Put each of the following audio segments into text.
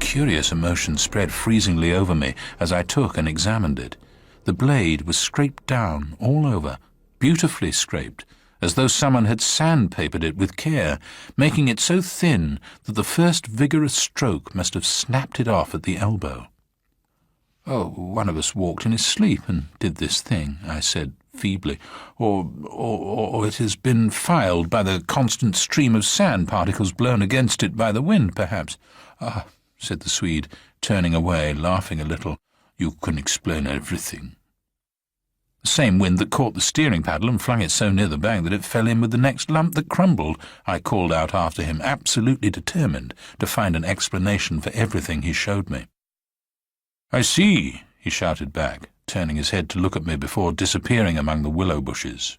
curious emotion spread freezingly over me as I took and examined it. The blade was scraped down all over, beautifully scraped, as though someone had sandpapered it with care, making it so thin that the first vigorous stroke must have snapped it off at the elbow. "Oh, one of us walked in his sleep and did this thing," I said feebly. Or it has been filed by the constant stream of sand particles blown against it by the wind, perhaps." "Ah," said the Swede, turning away, laughing a little. "You can explain everything." "The same wind that caught the steering paddle and flung it so near the bank that it fell in with the next lump that crumbled," I called out after him, absolutely determined to find an explanation for everything he showed me. "I see," he shouted back, turning his head to look at me before disappearing among the willow bushes.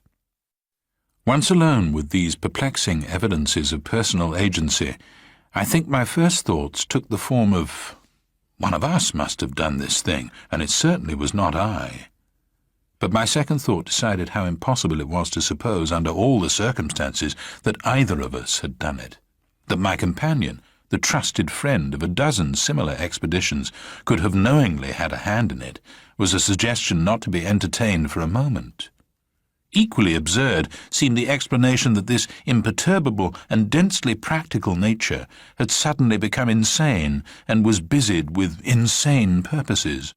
Once alone with these perplexing evidences of personal agency, I think my first thoughts took the form of, one of us must have done this thing, and it certainly was not I. But my second thought decided how impossible it was to suppose, under all the circumstances, that either of us had done it, that my companion, the trusted friend of a dozen similar expeditions, could have knowingly had a hand in it, was a suggestion not to be entertained for a moment. Equally absurd seemed the explanation that this imperturbable and densely practical nature had suddenly become insane and was busied with insane purposes.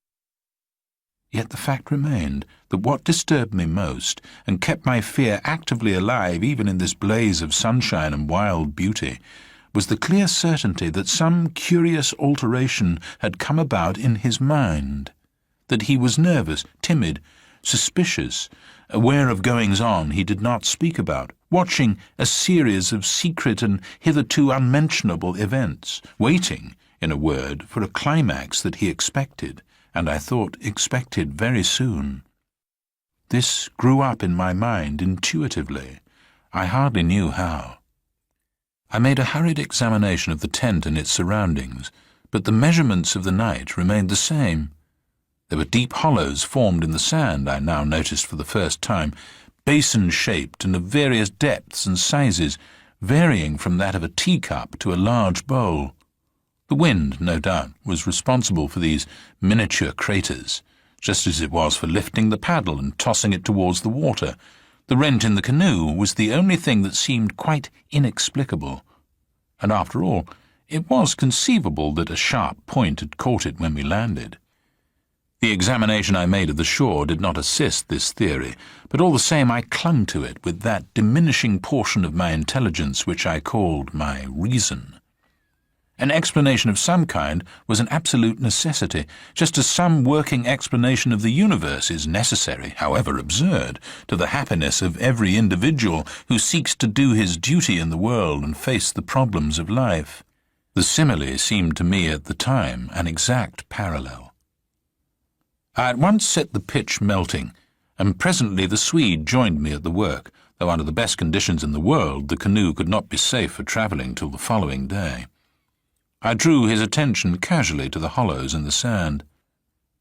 Yet the fact remained that what disturbed me most, and kept my fear actively alive even in this blaze of sunshine and wild beauty, was the clear certainty that some curious alteration had come about in his mind, that he was nervous, timid, suspicious, aware of goings-on he did not speak about, watching a series of secret and hitherto unmentionable events, waiting, in a word, for a climax that he expected, and I thought expected very soon. This grew up in my mind intuitively. I hardly knew how. I made a hurried examination of the tent and its surroundings, but the measurements of the night remained the same. There were deep hollows formed in the sand, I now noticed for the first time, basin-shaped and of various depths and sizes, varying from that of a teacup to a large bowl. The wind, no doubt, was responsible for these miniature craters, just as it was for lifting the paddle and tossing it towards the water. The rent in the canoe was the only thing that seemed quite inexplicable. And after all, it was conceivable that a sharp point had caught it when we landed. The examination I made of the shore did not assist this theory, but all the same I clung to it with that diminishing portion of my intelligence which I called my reason. An explanation of some kind was an absolute necessity, just as some working explanation of the universe is necessary, however absurd, to the happiness of every individual who seeks to do his duty in the world and face the problems of life. The simile seemed to me at the time an exact parallel. I at once set the pitch melting, and presently the Swede joined me at the work, though under the best conditions in the world the canoe could not be safe for travelling till the following day. I drew his attention casually to the hollows in the sand.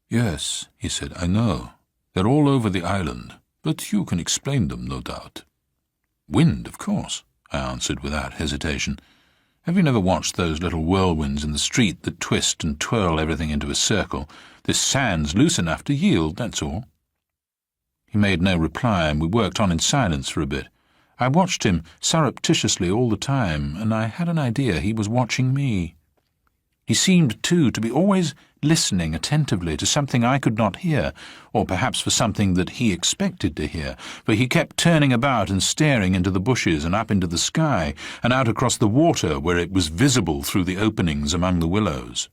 "Yes," he said, "I know. They're all over the island, but you can explain them, no doubt." "Wind, of course," I answered without hesitation. "Have you never watched those little whirlwinds in the street that twist and twirl everything into a circle? This sand's loose enough to yield, that's all." He made no reply, and we worked on in silence for a bit. I watched him surreptitiously all the time, and I had an idea he was watching me. He seemed, too, to be always listening attentively to something I could not hear, or perhaps for something that he expected to hear, for he kept turning about and staring into the bushes and up into the sky, and out across the water where it was visible through the openings among the willows.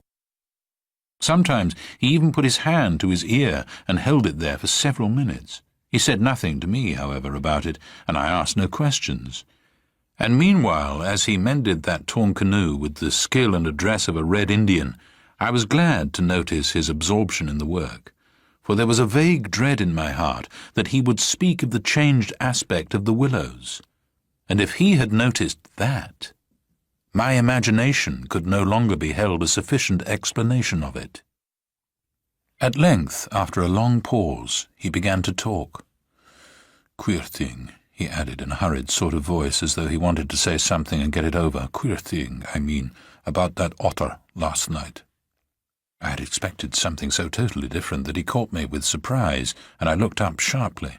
Sometimes he even put his hand to his ear and held it there for several minutes. He said nothing to me, however, about it, and I asked no questions. And meanwhile, as he mended that torn canoe with the skill and address of a Red Indian, I was glad to notice his absorption in the work, for there was a vague dread in my heart that he would speak of the changed aspect of the willows. And if he had noticed that, my imagination could no longer be held a sufficient explanation of it. At length, after a long pause, he began to talk. "Queer thing," he added in a hurried sort of voice, as though he wanted to say something and get it over. "Queer thing, I mean, about that otter last night. I had expected something so totally different that he caught me with surprise, and I looked up sharply.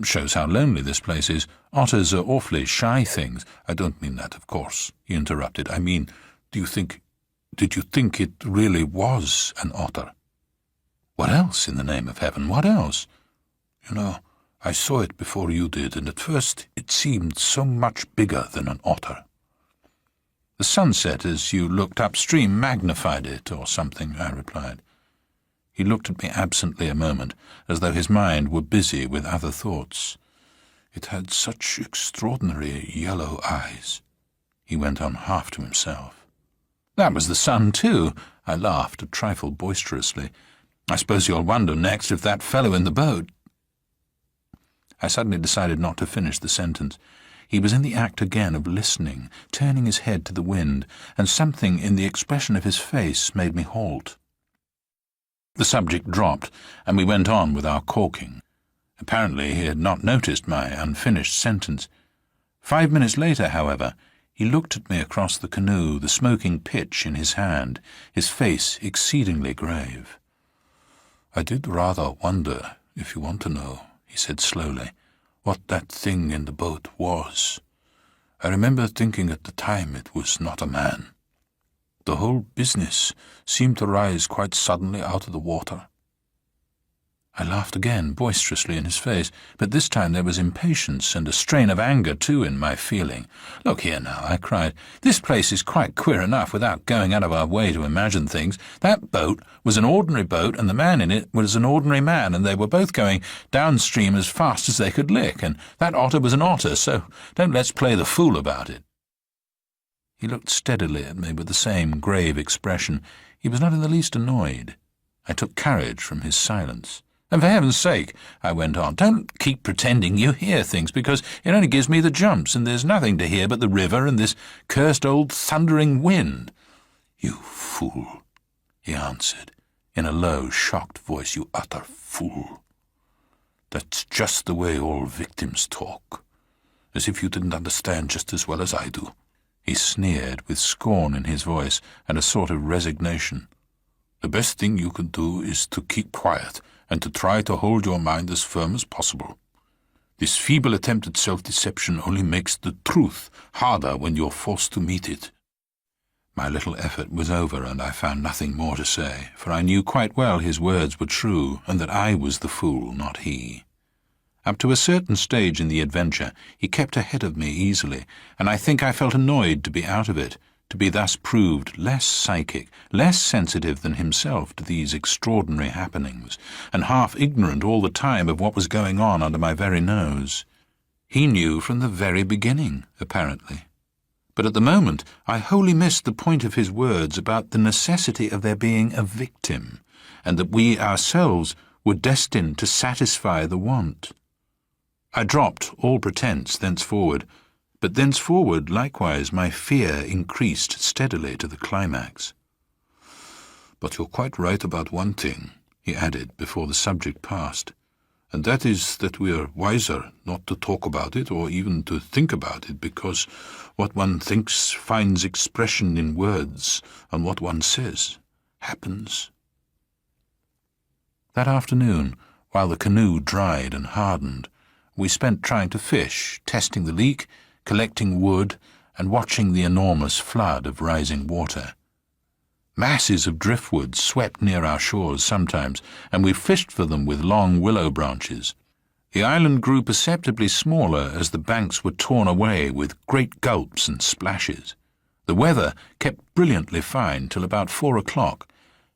"Shows how lonely this place is. Otters are awfully shy things." "I don't mean that, of course," he interrupted. "I mean, did you think it really was an otter?" "What else, in the name of heaven? What else?" "You know, I saw it before you did, and at first it seemed so much bigger than an otter." "The sunset as you looked upstream magnified it, or something," I replied. He looked at me absently a moment, as though his mind were busy with other thoughts. "It had such extraordinary yellow eyes," he went on half to himself. "That was the sun, too," I laughed, a trifle boisterously. "I suppose you'll wonder next if that fellow in the boat—" I suddenly decided not to finish the sentence. He was in the act again of listening, turning his head to the wind, and something in the expression of his face made me halt. The subject dropped, and we went on with our caulking. Apparently he had not noticed my unfinished sentence. 5 minutes later, however, he looked at me across the canoe, the smoking pitch in his hand, his face exceedingly grave. "I did rather wonder, if you want to know," he said slowly, "what that thing in the boat was. I remember thinking at the time it was not a man. The whole business seemed to rise quite suddenly out of the water." I laughed again, boisterously in his face, but this time there was impatience and a strain of anger, too, in my feeling. "Look here now," I cried. "This place is quite queer enough without going out of our way to imagine things. That boat was an ordinary boat, and the man in it was an ordinary man, and they were both going downstream as fast as they could lick, and that otter was an otter, so don't let's play the fool about it." He looked steadily at me with the same grave expression. He was not in the least annoyed. I took courage from his silence. "And for heaven's sake," I went on, "don't keep pretending you hear things, because it only gives me the jumps, and there's nothing to hear but the river and this cursed old thundering wind." "You fool," he answered, in a low, shocked voice, "you utter fool. That's just the way all victims talk, as if you didn't understand just as well as I do." He sneered, with scorn in his voice and a sort of resignation. "The best thing you can do is to keep quiet and to try to hold your mind as firm as possible. This feeble attempt at self-deception only makes the truth harder when you're forced to meet it." My little effort was over, and I found nothing more to say, for I knew quite well his words were true, and that I was the fool, not he. Up to a certain stage in the adventure, he kept ahead of me easily, and I think I felt annoyed to be out of it, to be thus proved less psychic, less sensitive than himself to these extraordinary happenings, and half ignorant all the time of what was going on under my very nose. He knew from the very beginning, apparently. But at the moment I wholly missed the point of his words about the necessity of there being a victim, and that we ourselves were destined to satisfy the want. I dropped all pretence thenceforward, but thenceforward likewise my fear increased steadily to the climax. "But you're quite right about one thing," he added before the subject passed, "and that is that we are wiser not to talk about it or even to think about it, because what one thinks finds expression in words, and what one says happens." That afternoon, while the canoe dried and hardened, we spent trying to fish, testing the leak, collecting wood, and watching the enormous flood of rising water. Masses of driftwood swept near our shores sometimes, and we fished for them with long willow branches. The island grew perceptibly smaller as the banks were torn away with great gulps and splashes. The weather kept brilliantly fine till about 4 o'clock,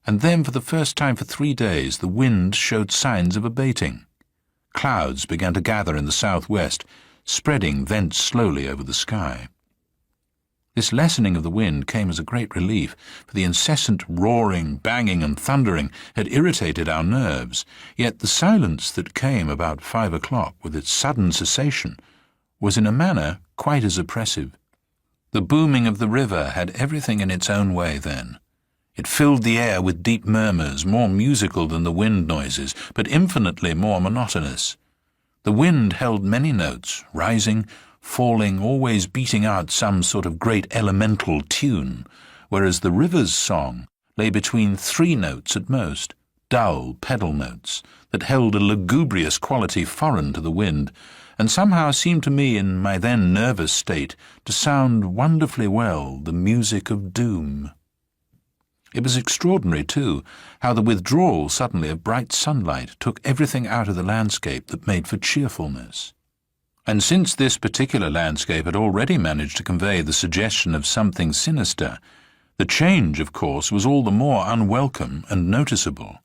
and then for the first time for 3 days the wind showed signs of abating. Clouds began to gather in the southwest, spreading thence slowly over the sky. This lessening of the wind came as a great relief, for the incessant roaring, banging, and thundering had irritated our nerves, yet the silence that came about 5 o'clock with its sudden cessation was in a manner quite as oppressive. The booming of the river had everything in its own way then. It filled the air with deep murmurs, more musical than the wind noises, but infinitely more monotonous. The wind held many notes, rising, falling, always beating out some sort of great elemental tune, whereas the river's song, lay between 3 notes at most, dull pedal notes that held a lugubrious quality foreign to the wind, and somehow seemed to me, in my then nervous state, to sound wonderfully well the music of doom. It was extraordinary, too, how the withdrawal suddenly of bright sunlight took everything out of the landscape that made for cheerfulness. And since this particular landscape had already managed to convey the suggestion of something sinister, the change, of course, was all the more unwelcome and noticeable.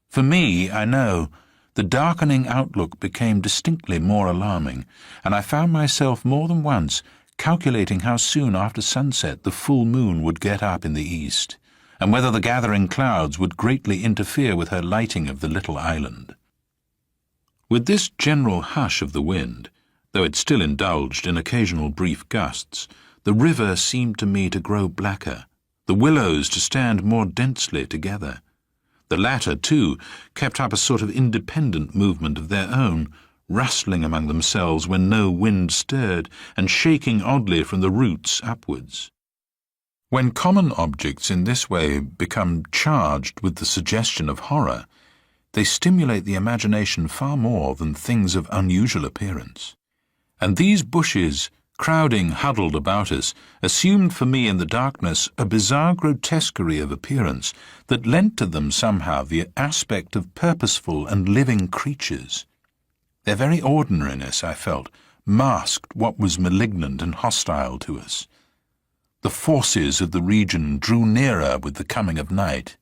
For me, I know, the darkening outlook became distinctly more alarming, and I found myself more than once calculating how soon after sunset the full moon would get up in the east, and whether the gathering clouds would greatly interfere with her lighting of the little island. With this general hush of the wind, though it still indulged in occasional brief gusts, the river seemed to me to grow blacker, the willows to stand more densely together. The latter, too, kept up a sort of independent movement of their own, rustling among themselves when no wind stirred, and shaking oddly from the roots upwards. When common objects in this way become charged with the suggestion of horror, they stimulate the imagination far more than things of unusual appearance. And these bushes, crowding huddled about us, assumed for me in the darkness a bizarre grotesquerie of appearance that lent to them somehow the aspect of purposeful and living creatures. Their very ordinariness, I felt, masked what was malignant and hostile to us. The forces of the region drew nearer with the coming of night.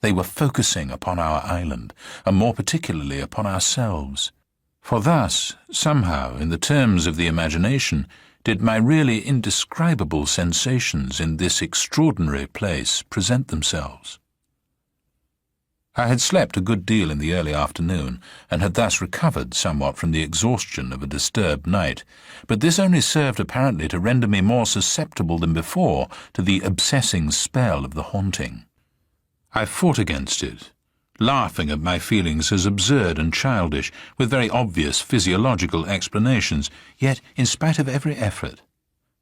They were focusing upon our island, and more particularly upon ourselves. For thus, somehow, in the terms of the imagination, did my really indescribable sensations in this extraordinary place present themselves. I had slept a good deal in the early afternoon, and had thus recovered somewhat from the exhaustion of a disturbed night, but this only served apparently to render me more susceptible than before to the obsessing spell of the haunting. I fought against it, laughing at my feelings as absurd and childish, with very obvious physiological explanations, yet, in spite of every effort,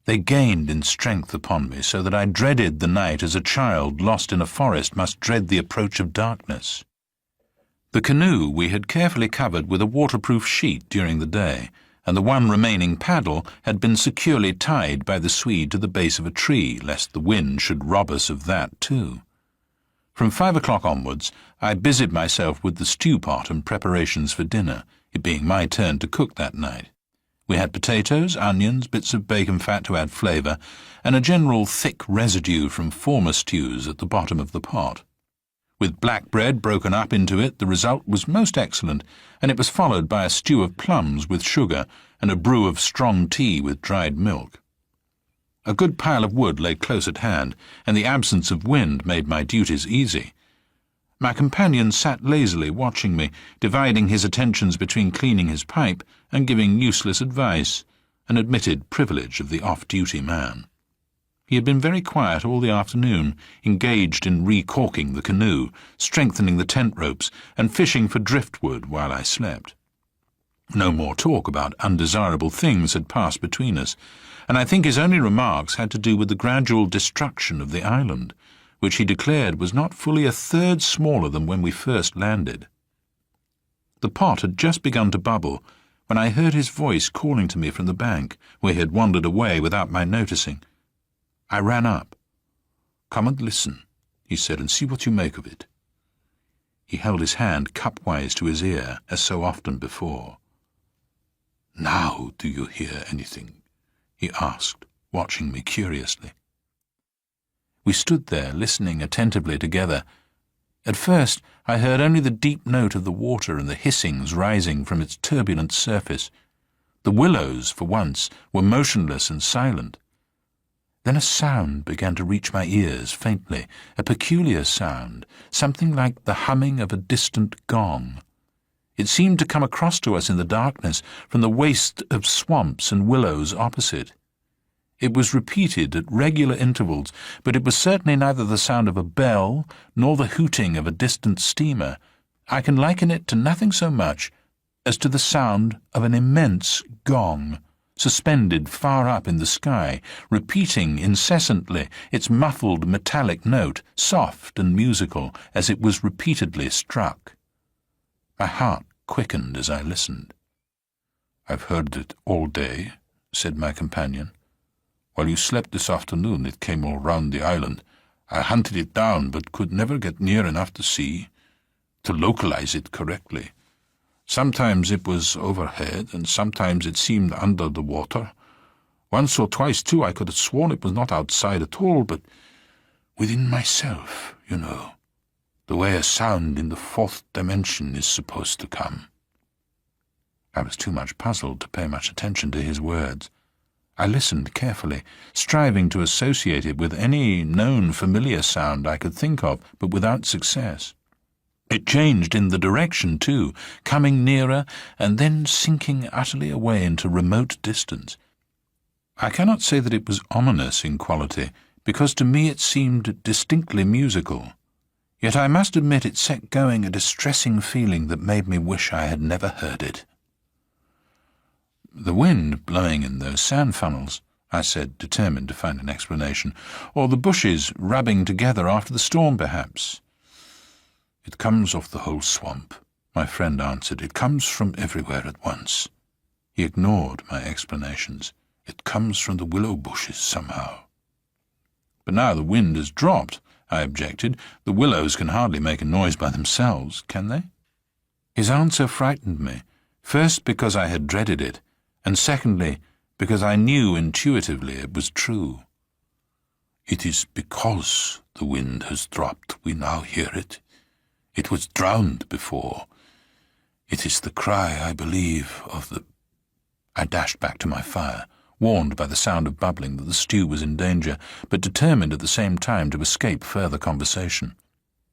they gained in strength upon me, so that I dreaded the night as a child lost in a forest must dread the approach of darkness. The canoe we had carefully covered with a waterproof sheet during the day, and the one remaining paddle had been securely tied by the Swede to the base of a tree, lest the wind should rob us of that too. From 5 o'clock onwards, I busied myself with the stew pot and preparations for dinner, it being my turn to cook that night. We had potatoes, onions, bits of bacon fat to add flavour, and a general thick residue from former stews at the bottom of the pot. With black bread broken up into it, the result was most excellent, and it was followed by a stew of plums with sugar and a brew of strong tea with dried milk. A good pile of wood lay close at hand, and the absence of wind made my duties easy. My companion sat lazily watching me, dividing his attentions between cleaning his pipe and giving useless advice, an admitted privilege of the off-duty man. He had been very quiet all the afternoon, engaged in re-caulking the canoe, strengthening the tent ropes, and fishing for driftwood while I slept. No more talk about undesirable things had passed between us, and I think his only remarks had to do with the gradual destruction of the island, which he declared was not fully a third smaller than when we first landed. The pot had just begun to bubble when I heard his voice calling to me from the bank, where he had wandered away without my noticing. I ran up. "Come and listen," he said, "and see what you make of it." He held his hand cup-wise to his ear, as so often before. "Now do you hear anything?" he asked, watching me curiously. We stood there, listening attentively together. At first I heard only the deep note of the water and the hissings rising from its turbulent surface. The willows, for once, were motionless and silent. Then a sound began to reach my ears faintly, a peculiar sound, something like the humming of a distant gong. It seemed to come across to us in the darkness from the waste of swamps and willows opposite. It was repeated at regular intervals, but it was certainly neither the sound of a bell nor the hooting of a distant steamer. I can liken it to nothing so much as to the sound of an immense gong, suspended far up in the sky, repeating incessantly its muffled metallic note, soft and musical, as it was repeatedly struck. My heart quickened as I listened. "I've heard it all day," said my companion. "While you slept this afternoon, it came all round the island. I hunted it down, but could never get near enough to see, to localize it correctly. Sometimes it was overhead, and sometimes it seemed under the water. Once or twice, too, I could have sworn it was not outside at all, but within myself, you know, the way a sound in the fourth dimension is supposed to come." I was too much puzzled to pay much attention to his words. I listened carefully, striving to associate it with any known familiar sound I could think of, but without success. It changed in the direction, too, coming nearer and then sinking utterly away into remote distance. I cannot say that it was ominous in quality, because to me it seemed distinctly musical. Yet I must admit it set going a distressing feeling that made me wish I had never heard it. "The wind blowing in those sand funnels," I said, determined to find an explanation. "Or the bushes rubbing together after the storm, perhaps." "It comes off the whole swamp," my friend answered. "It comes from everywhere at once." He ignored my explanations. "It comes from the willow bushes somehow." "But now the wind has dropped," I objected. "The willows can hardly make a noise by themselves, can they?" His answer frightened me, first because I had dreaded it, and secondly because I knew intuitively it was true. "It is because the wind has dropped we now hear it. It was drowned before. It is the cry, I believe, of the—" I dashed back to my fire, warned by the sound of bubbling that the stew was in danger, but determined at the same time to escape further conversation.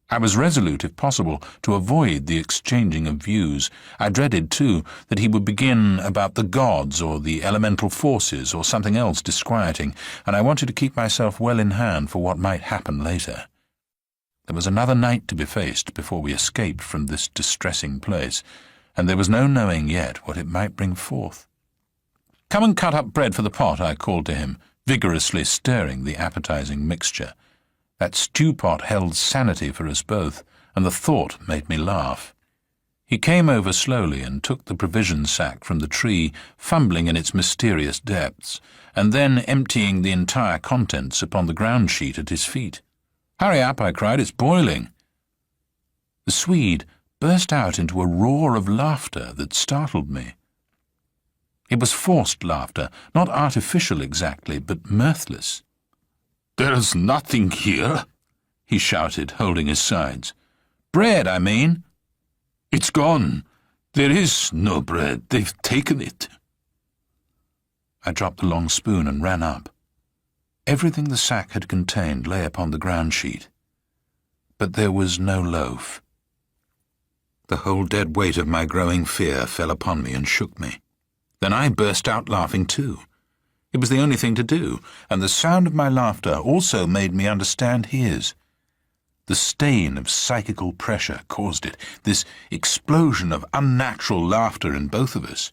I was resolute, if possible, to avoid the exchanging of views. I dreaded, too, that he would begin about the gods or the elemental forces or something else disquieting, and I wanted to keep myself well in hand for what might happen later. There was another night to be faced before we escaped from this distressing place, and there was no knowing yet what it might bring forth. "Come and cut up bread for the pot," I called to him, vigorously stirring the appetizing mixture. That stew pot held sanity for us both, and the thought made me laugh. He came over slowly and took the provision sack from the tree, fumbling in its mysterious depths, and then emptying the entire contents upon the ground sheet at his feet. "Hurry up," I cried, "it's boiling." The Swede burst out into a roar of laughter that startled me. It was forced laughter, not artificial exactly, but mirthless. "There's nothing here," he shouted, holding his sides. "Bread, I mean." "It's gone. There is no bread. They've taken it." I dropped the long spoon and ran up. Everything the sack had contained lay upon the ground sheet, but there was no loaf. The whole dead weight of my growing fear fell upon me and shook me. Then I burst out laughing too. It was the only thing to do, and the sound of my laughter also made me understand his. The stain of psychical pressure caused it, this explosion of unnatural laughter in both of us.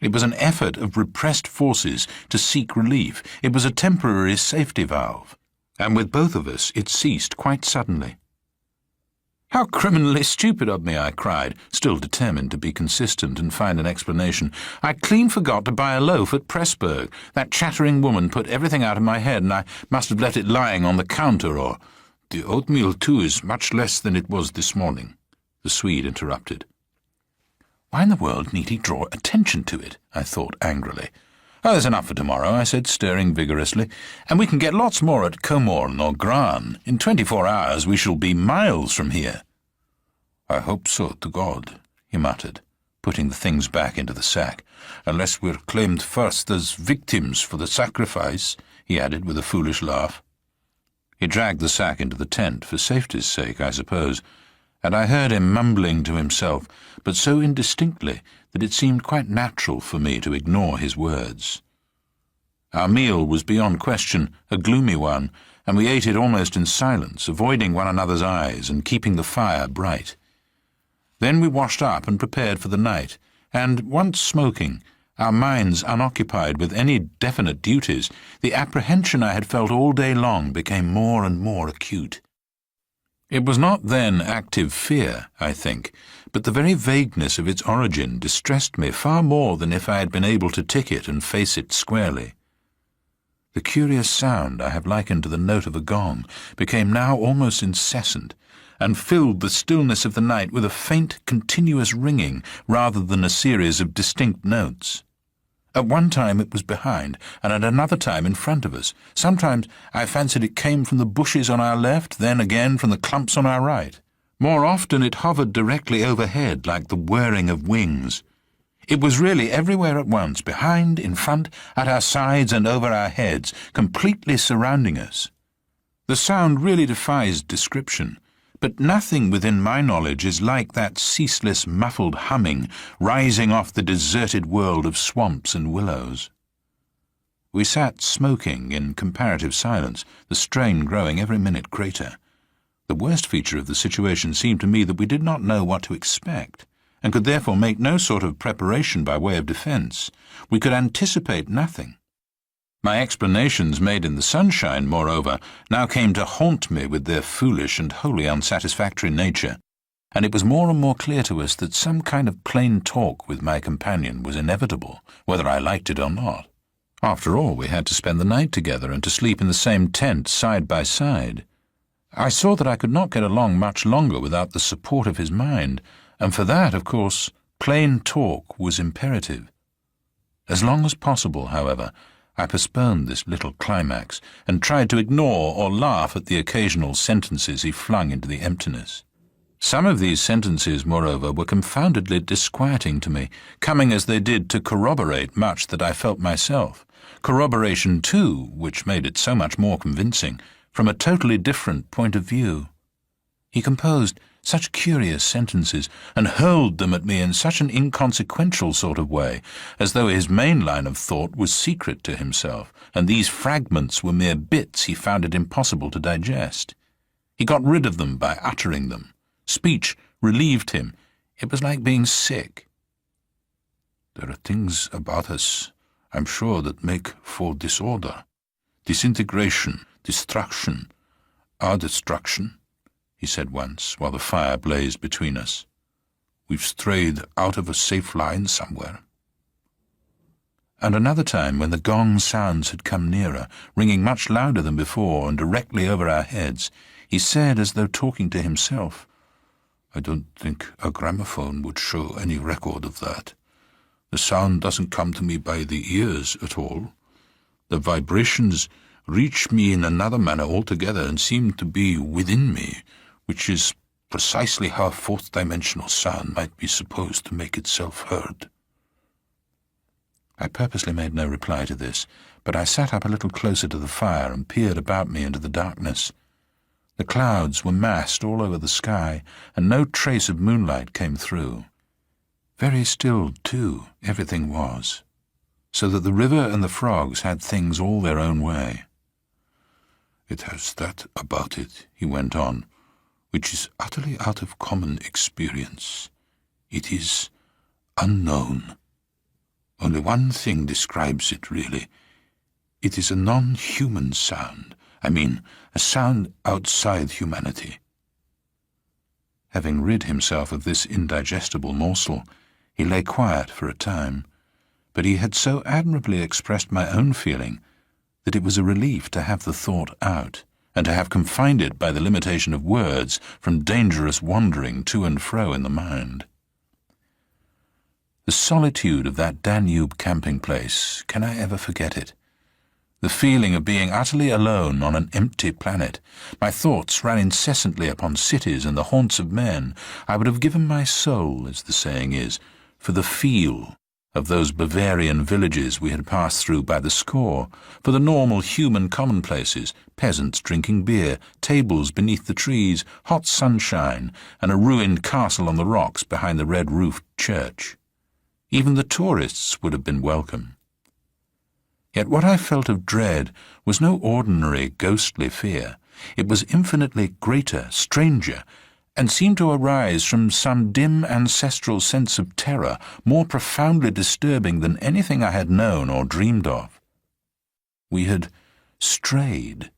It was an effort of repressed forces to seek relief. It was a temporary safety valve, and with both of us it ceased quite suddenly. "How criminally stupid of me," I cried, still determined to be consistent and find an explanation. "I clean forgot to buy a loaf at Pressburg. That chattering woman put everything out of my head, and I must have left it lying on the counter, or—" "The oatmeal, too, is much less than it was this morning," the Swede interrupted. Why in the world need he draw attention to it? I thought angrily. "Oh, there's enough for tomorrow," I said, stirring vigorously, "and we can get lots more at Comorn or Gran. In 24 hours we shall be miles from here." "I hope so, to God," he muttered, putting the things back into the sack. "Unless we're claimed first as victims for the sacrifice," he added with a foolish laugh. He dragged the sack into the tent, for safety's sake, I suppose, and I heard him mumbling to himself, but so indistinctly that it seemed quite natural for me to ignore his words. Our meal was beyond question a gloomy one, and we ate it almost in silence, avoiding one another's eyes and keeping the fire bright. Then we washed up and prepared for the night, and, once smoking, our minds unoccupied with any definite duties, the apprehension I had felt all day long became more and more acute. It was not then active fear, I think, but the very vagueness of its origin distressed me far more than if I had been able to tick it and face it squarely. The curious sound I have likened to the note of a gong became now almost incessant, and filled the stillness of the night with a faint, continuous ringing rather than a series of distinct notes. At one time it was behind, and at another time in front of us. Sometimes I fancied it came from the bushes on our left, then again from the clumps on our right. More often it hovered directly overhead like the whirring of wings. It was really everywhere at once, behind, in front, at our sides and over our heads, completely surrounding us. The sound really defies description, but nothing within my knowledge is like that ceaseless muffled humming rising off the deserted world of swamps and willows. We sat smoking in comparative silence, the strain growing every minute greater. The worst feature of the situation seemed to me that we did not know what to expect, and could therefore make no sort of preparation by way of defence. We could anticipate nothing. My explanations made in the sunshine, moreover, now came to haunt me with their foolish and wholly unsatisfactory nature, and it was more and more clear to us that some kind of plain talk with my companion was inevitable, whether I liked it or not. After all, we had to spend the night together and to sleep in the same tent side by side. I saw that I could not get along much longer without the support of his mind, and for that, of course, plain talk was imperative. As long as possible, however, I postponed this little climax and tried to ignore or laugh at the occasional sentences he flung into the emptiness. Some of these sentences, moreover, were confoundedly disquieting to me, coming as they did to corroborate much that I felt myself. Corroboration, too, which made it so much more convincing, from a totally different point of view. He composed such curious sentences, and hurled them at me in such an inconsequential sort of way, as though his main line of thought was secret to himself, and these fragments were mere bits he found it impossible to digest. He got rid of them by uttering them. Speech relieved him. It was like being sick. There are things about us, I'm sure, that make for disorder, disintegration, destruction, our destruction, he said once, while the fire blazed between us. We've strayed out of a safe line somewhere. And another time, when the gong sounds had come nearer, ringing much louder than before and directly over our heads, he said, as though talking to himself, I don't think a gramophone would show any record of that. The sound doesn't come to me by the ears at all. The vibrations reach me in another manner altogether and seem to be within me, which is precisely how a fourth-dimensional sound might be supposed to make itself heard. I purposely made no reply to this, but I sat up a little closer to the fire and peered about me into the darkness. The clouds were massed all over the sky, and no trace of moonlight came through. Very still, too, everything was, so that the river and the frogs had things all their own way. It has that about it, he went on, which is utterly out of common experience. It is unknown. Only one thing describes it, really. It is a non-human sound. I mean, a sound outside humanity. Having rid himself of this indigestible morsel, he lay quiet for a time, but he had so admirably expressed my own feeling that it was a relief to have the thought out, and to have confined it by the limitation of words from dangerous wandering to and fro in the mind. The solitude of that Danube camping place, can I ever forget it? The feeling of being utterly alone on an empty planet. My thoughts ran incessantly upon cities and the haunts of men. I would have given my soul, as the saying is, for the feel of those Bavarian villages we had passed through by the score, for the normal human commonplaces, peasants drinking beer, tables beneath the trees, hot sunshine, and a ruined castle on the rocks behind the red-roofed church. Even the tourists would have been welcome. Yet what I felt of dread was no ordinary ghostly fear. It was infinitely greater, stranger, and seemed to arise from some dim ancestral sense of terror more profoundly disturbing than anything I had known or dreamed of. We had strayed,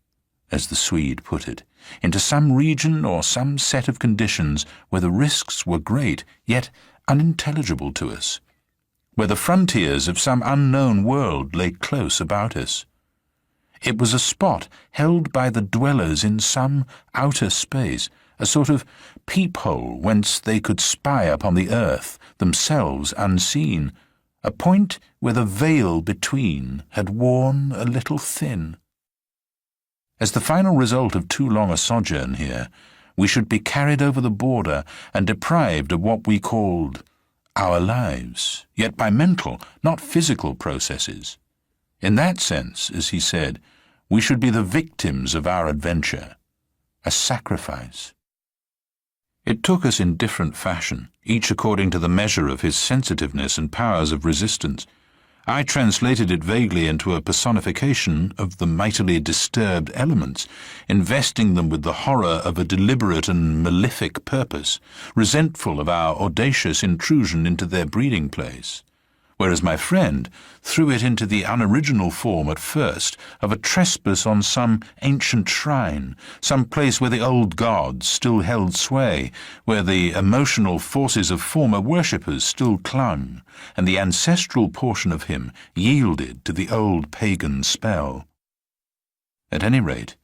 as the Swede put it, into some region or some set of conditions where the risks were great, yet unintelligible to us, where the frontiers of some unknown world lay close about us. It was a spot held by the dwellers in some outer space, a sort of peephole whence they could spy upon the earth, themselves unseen, a point where the veil between had worn a little thin. As the final result of too long a sojourn here, we should be carried over the border and deprived of what we called our lives, yet by mental, not physical processes. In that sense, as he said, we should be the victims of our adventure, a sacrifice. It took us in different fashion, each according to the measure of his sensitiveness and powers of resistance. I translated it vaguely into a personification of the mightily disturbed elements, investing them with the horror of a deliberate and malefic purpose, resentful of our audacious intrusion into their breeding place, whereas my friend threw it into the unoriginal form at first of a trespass on some ancient shrine, some place where the old gods still held sway, where the emotional forces of former worshippers still clung, and the ancestral portion of him yielded to the old pagan spell. At any rate,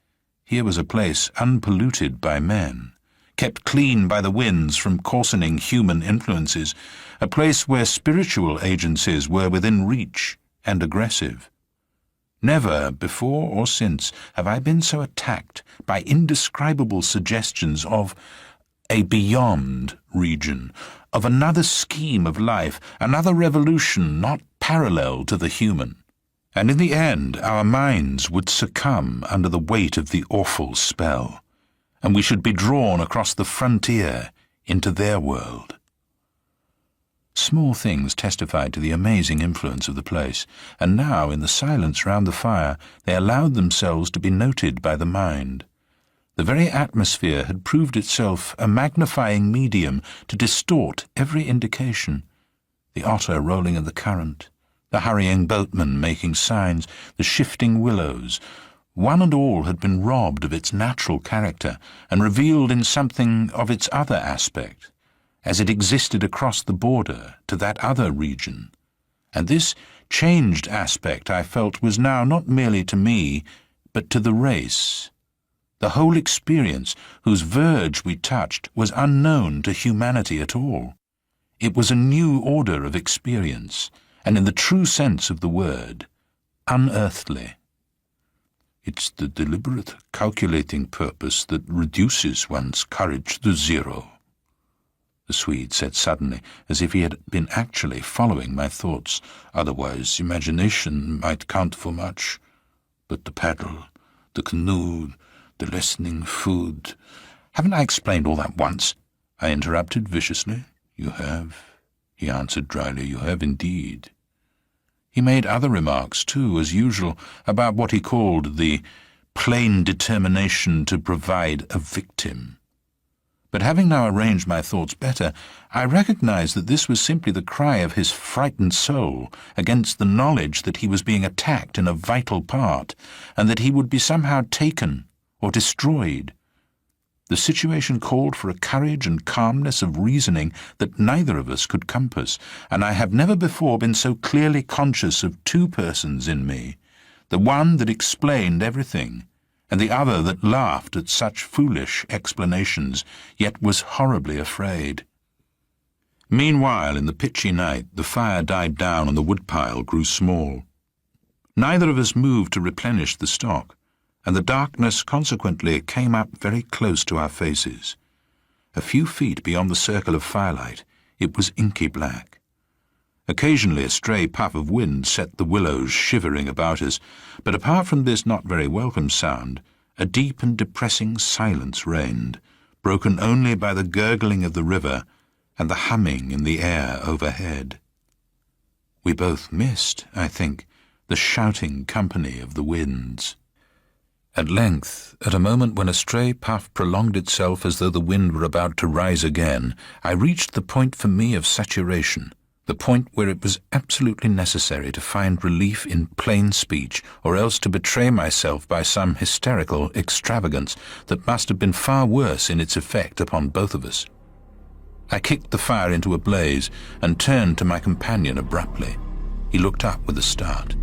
here was a place unpolluted by men, kept clean by the winds from coarsening human influences, a place where spiritual agencies were within reach and aggressive. Never, before or since, have I been so attacked by indescribable suggestions of a beyond region, of another scheme of life, another revolution not parallel to the human. And in the end, our minds would succumb under the weight of the awful spell, and we should be drawn across the frontier into their world. Small things testified to the amazing influence of the place, and now, in the silence round the fire, they allowed themselves to be noted by the mind. The very atmosphere had proved itself a magnifying medium to distort every indication. The otter rolling in the current, the hurrying boatman making signs, the shifting willows, one and all had been robbed of its natural character and revealed in something of its other aspect, as it existed across the border to that other region. And this changed aspect, I felt, was now not merely to me, but to the race. The whole experience, whose verge we touched, was unknown to humanity at all. It was a new order of experience, and in the true sense of the word, unearthly. It's the deliberate, calculating purpose that reduces one's courage to zero, the Swede said suddenly, as if he had been actually following my thoughts. Otherwise, imagination might count for much. But the paddle, the canoe, the lessening food— Haven't I explained all that once? I interrupted viciously. You have, he answered dryly. You have indeed. He made other remarks, too, as usual, about what he called the plain determination to provide a victim. But having now arranged my thoughts better, I recognized that this was simply the cry of his frightened soul against the knowledge that he was being attacked in a vital part, and that he would be somehow taken or destroyed. The situation called for a courage and calmness of reasoning that neither of us could compass, and I have never before been so clearly conscious of two persons in me, the one that explained everything, and the other that laughed at such foolish explanations, yet was horribly afraid. Meanwhile, in the pitchy night, the fire died down and the woodpile grew small. Neither of us moved to replenish the stock, and the darkness consequently came up very close to our faces. A few feet beyond the circle of firelight, it was inky black. Occasionally a stray puff of wind set the willows shivering about us, but apart from this not very welcome sound, a deep and depressing silence reigned, broken only by the gurgling of the river and the humming in the air overhead. We both missed, I think, the shouting company of the winds. At length, at a moment when a stray puff prolonged itself as though the wind were about to rise again, I reached the point for me of saturation, the point where it was absolutely necessary to find relief in plain speech, or else to betray myself by some hysterical extravagance that must have been far worse in its effect upon both of us. I kicked the fire into a blaze and turned to my companion abruptly. He looked up with a start.